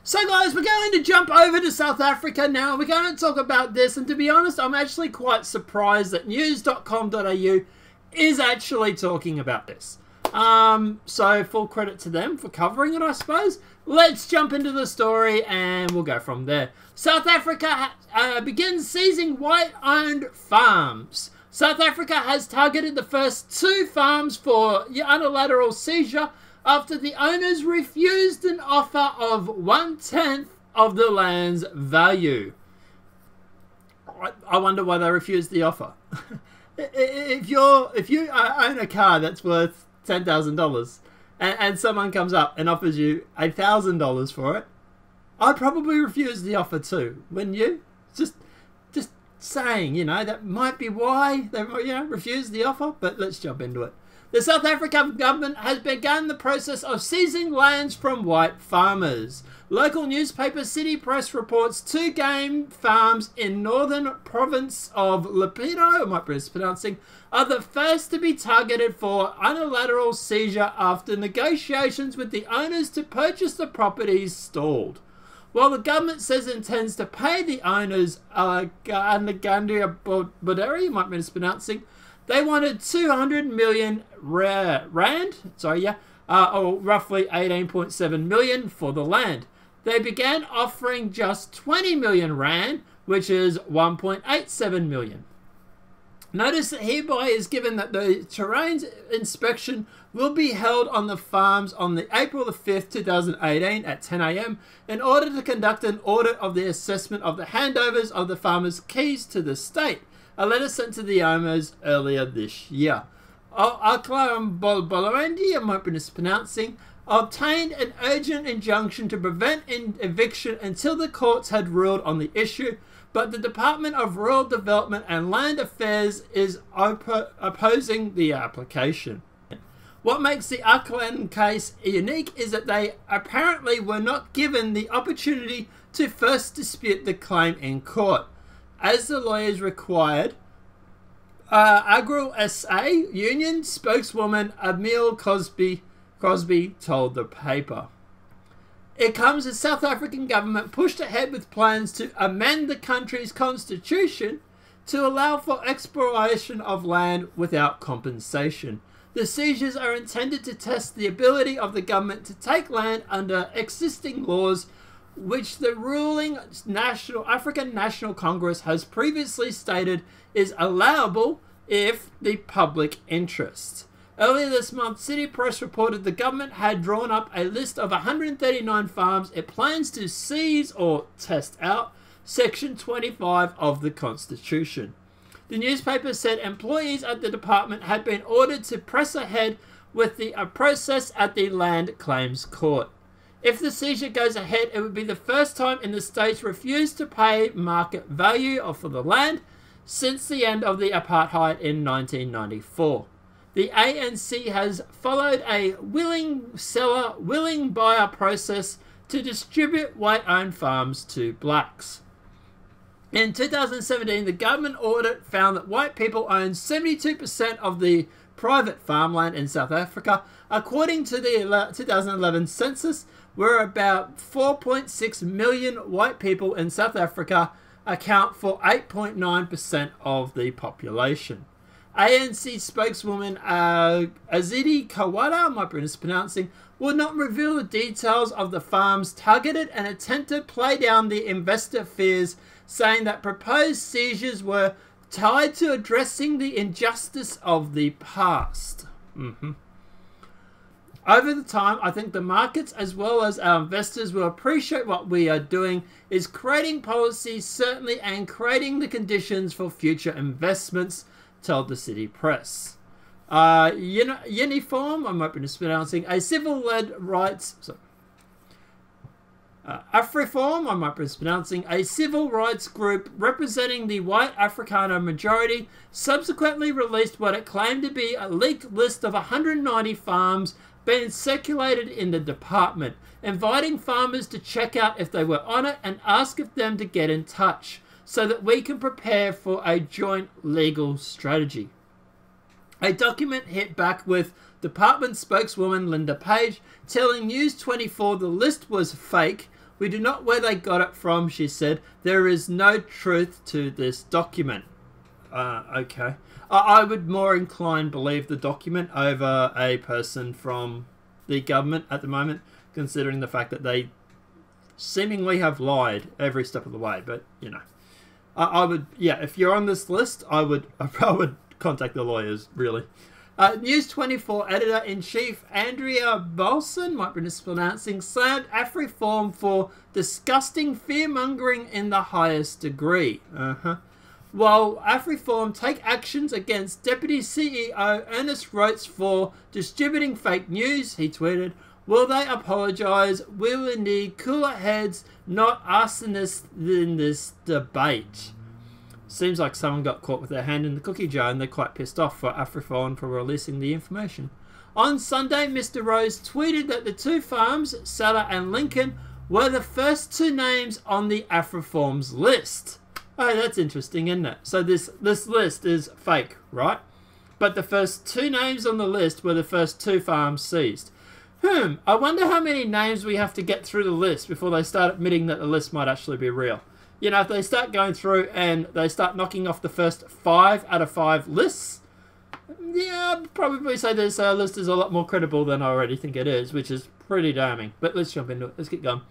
So guys, we're going to jump over to South Africa now. We're going to talk about this, and to be honest, I'm actually quite surprised that news.com.au is actually talking about this. So full credit to them for covering it, I suppose. Let's jump into the story and we'll go from there. South Africa begins seizing white-owned farms. South Africa has targeted the first 2 farms for unilateral seizure after the owners refused an offer of 1/10 of the land's value. I wonder why they refused the offer. If you own a car that's worth $10,000 and someone comes up and offers you $1,000 for it, I'd probably refuse the offer too, wouldn't you? Just saying, you know, that might be why they refused the offer, but let's jump into it. The South African government has begun the process of seizing lands from white farmers. Local newspaper City Press reports 2 game farms in northern province of Limpopo, I might be mispronouncing, are the first to be targeted for unilateral seizure after negotiations with the owners to purchase the properties stalled. While the government says it intends to pay the owners Gandia Boderi, you might be mispronouncing, they wanted 200 million rand, or roughly 18.7 million for the land. They began offering just 20 million rand, which is 1.87 million. Notice that hereby is given that the terrain inspection will be held on the farms on the April the 5th, 2018 at 10 AM in order to conduct an audit of the assessment of the handovers of the farmers' keys to the state. A letter sent to the owners earlier this year. Aklam Bolarendi, I might be mispronouncing, obtained an urgent injunction to prevent eviction until the courts had ruled on the issue, but the Department of Rural Development and Land Affairs is opposing the application. What makes the Aklan case unique is that they apparently were not given the opportunity to first dispute the claim in court. As the lawyers required, Agro SA union spokeswoman Emile Crosby told the paper. It comes as South African government pushed ahead with plans to amend the country's constitution to allow for exploration of land without compensation. The seizures are intended to test the ability of the government to take land under existing laws, which the ruling African National Congress has previously stated is allowable if the public interest. Earlier this month, City Press reported the government had drawn up a list of 139 farms it plans to seize or test out, Section 25 of the Constitution. The newspaper said employees at the department had been ordered to press ahead with the process at the Land Claims Court. If the seizure goes ahead, it would be the first time in the states refused to pay market value for the land since the end of the apartheid in 1994. The ANC has followed a willing seller, willing buyer process to distribute white-owned farms to blacks. In 2017, the government audit found that white people own 72% of the private farmland in South Africa. According to the 2011 census, where about 4.6 million white people in South Africa account for 8.9% of the population. ANC spokeswoman Azidi Kawada, I might be mispronouncing, will not reveal the details of the farms targeted and attempt to play down the investor fears, saying that proposed seizures were tied to addressing the injustice of the past. Over the time, I think the markets as well as our investors will appreciate what we are doing is creating policies, certainly, and creating the conditions for future investments, told the City Press. Uniform, I might be mispronouncing, a civil-led rights... Afriform, I might be mispronouncing, a civil rights group representing the white Afrikaner majority, subsequently released what it claimed to be a leaked list of 190 farms being circulated in the department, inviting farmers to check out if they were on it and ask if them to get in touch so that we can prepare for a joint legal strategy. A document hit back with department spokeswoman Linda Page telling News 24 the list was fake, We do not know where they got it from, she said. There is no truth to this document. Okay. I would more incline believe the document over a person from the government at the moment, considering the fact that they seemingly have lied every step of the way. But, you know, I would, yeah, if you're on this list, I would contact the lawyers, really. News 24 editor-in-chief Andrea Bolson, might be mispronouncing, slammed AfriForum for disgusting fear-mongering in the highest degree. While AfriForum take actions against Deputy CEO Ernest Rhodes for distributing fake news, he tweeted, will they apologise? We will need cooler heads, not arsonists in this debate. Seems like someone got caught with their hand in the cookie jar and they're quite pissed off for AfriForum for releasing the information. On Sunday, Mr. Rose tweeted that the two farms, Salah and Lincoln, were the first two names on the AfriForum's list. Oh, that's interesting, isn't it? So this list is fake, right? But the first two names on the list were the first two farms seized. I wonder how many names we have to get through the list before they start admitting that the list might actually be real. You know, if they start going through and they start knocking off the first 5 out of 5 lists, yeah, I'd probably say this list is a lot more credible than I already think it is, which is pretty damning. But let's jump into it. Let's get going.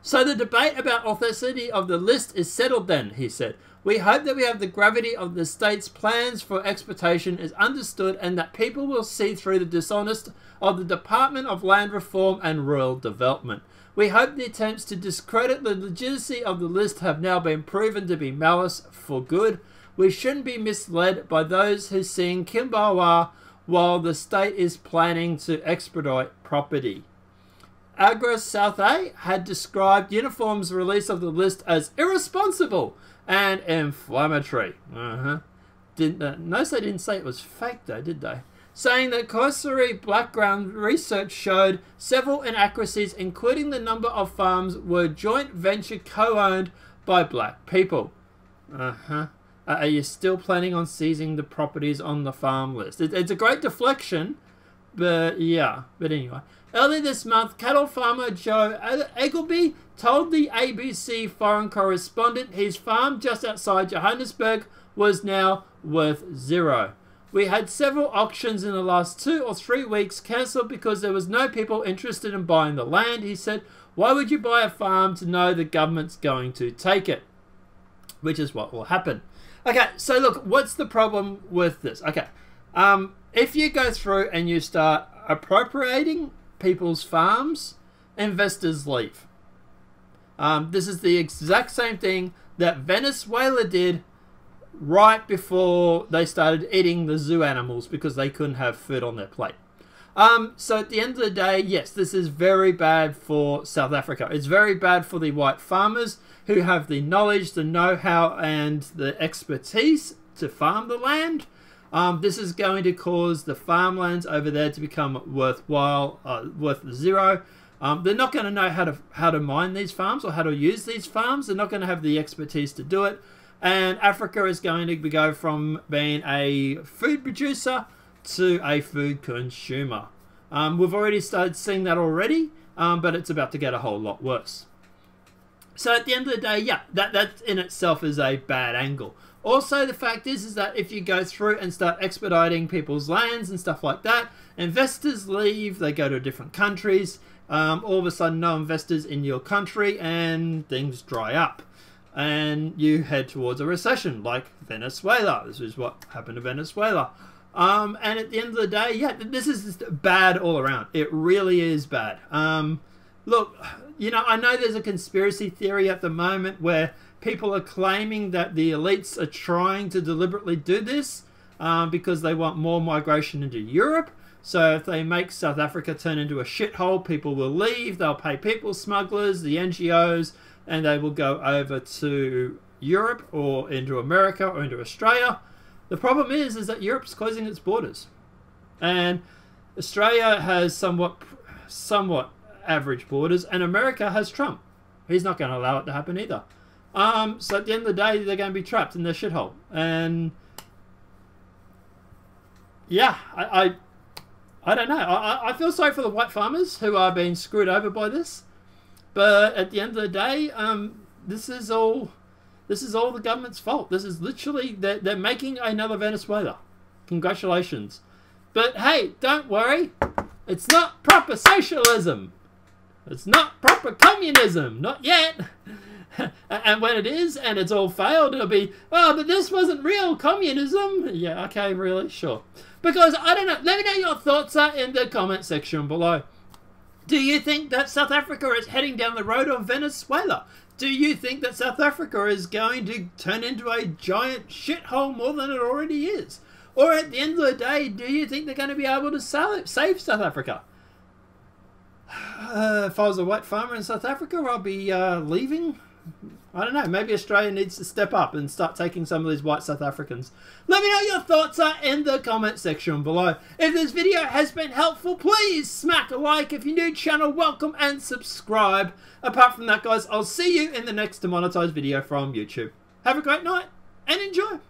So the debate about authenticity of the list is settled then, he said. We hope that we have the gravity of the state's plans for exploitation is understood and that people will see through the dishonest of the Department of Land Reform and Rural Development. We hope the attempts to discredit the legitimacy of the list have now been proven to be malice for good. We shouldn't be misled by those who sing Kimbawa while the state is planning to expedite property. Agro South A had described Uniform's release of the list as irresponsible and inflammatory. Notice they didn't say it was fake though, did they? Saying that cursory background research showed several inaccuracies, including the number of farms were joint venture co-owned by black people. Are you still planning on seizing the properties on the farm list? It's a great deflection, but yeah. But anyway. Early this month, cattle farmer Joe Eggleby told the ABC foreign correspondent his farm just outside Johannesburg was now worth zero. We had several auctions in the last 2 or 3 weeks cancelled because there was no people interested in buying the land, he said. Why would you buy a farm to know the government's going to take it? Which is what will happen. Okay, so look, what's the problem with this? Okay, if you go through and you start appropriating people's farms, investors leave. This is the exact same thing that Venezuela did right before they started eating the zoo animals because they couldn't have food on their plate. So at the end of the day, yes, this is very bad for South Africa. It's very bad for the white farmers who have the knowledge, the know-how, and the expertise to farm the land. This is going to cause the farmlands over there to become worthwhile, worth zero. They're not going to know how to mine these farms or how to use these farms. They're not going to have the expertise to do it. And Africa is going to go from being a food producer to a food consumer. We've already started seeing that already, but it's about to get a whole lot worse. So at the end of the day, yeah, that in itself is a bad angle. Also, the fact is that if you go through and start expediting people's lands and stuff like that, investors leave, they go to different countries, all of a sudden no investors in your country and things dry up. And you head towards a recession like Venezuela. This is what happened to Venezuela. And at the end of the day, yeah, this is just bad all around. It really is bad. Look, you know, I know there's a conspiracy theory at the moment where people are claiming that the elites are trying to deliberately do this because they want more migration into Europe. So if they make South Africa turn into a shithole, people will leave. They'll pay people smugglers, the NGOs, and they will go over to Europe or into America or into Australia. The problem is that Europe's closing its borders. And Australia has somewhat average borders, and America has Trump. He's not going to allow it to happen either. So at the end of the day, they're going to be trapped in their shithole. And yeah, I don't know. I feel sorry for the white farmers who are being screwed over by this. But at the end of the day, this is all the government's fault. This is literally, they're making another Venezuela. Congratulations. But hey, don't worry. It's not proper socialism. It's not proper communism. Not yet. And when it is, and it's all failed, it'll be, oh, but this wasn't real communism. Yeah, okay, really? Sure. Because, I don't know, let me know your thoughts in the comment section below. Do you think that South Africa is heading down the road of Venezuela? Do you think that South Africa is going to turn into a giant shithole more than it already is? Or at the end of the day, do you think they're going to be able to save South Africa? If I was a white farmer in South Africa, I'll be leaving. I don't know, maybe Australia needs to step up and start taking some of these white South Africans. Let me know your thoughts in the comment section below. If this video has been helpful, please smack a like. If you're new to the channel, welcome and subscribe. Apart from that, guys, I'll see you in the next demonetized video from YouTube. Have a great night and enjoy.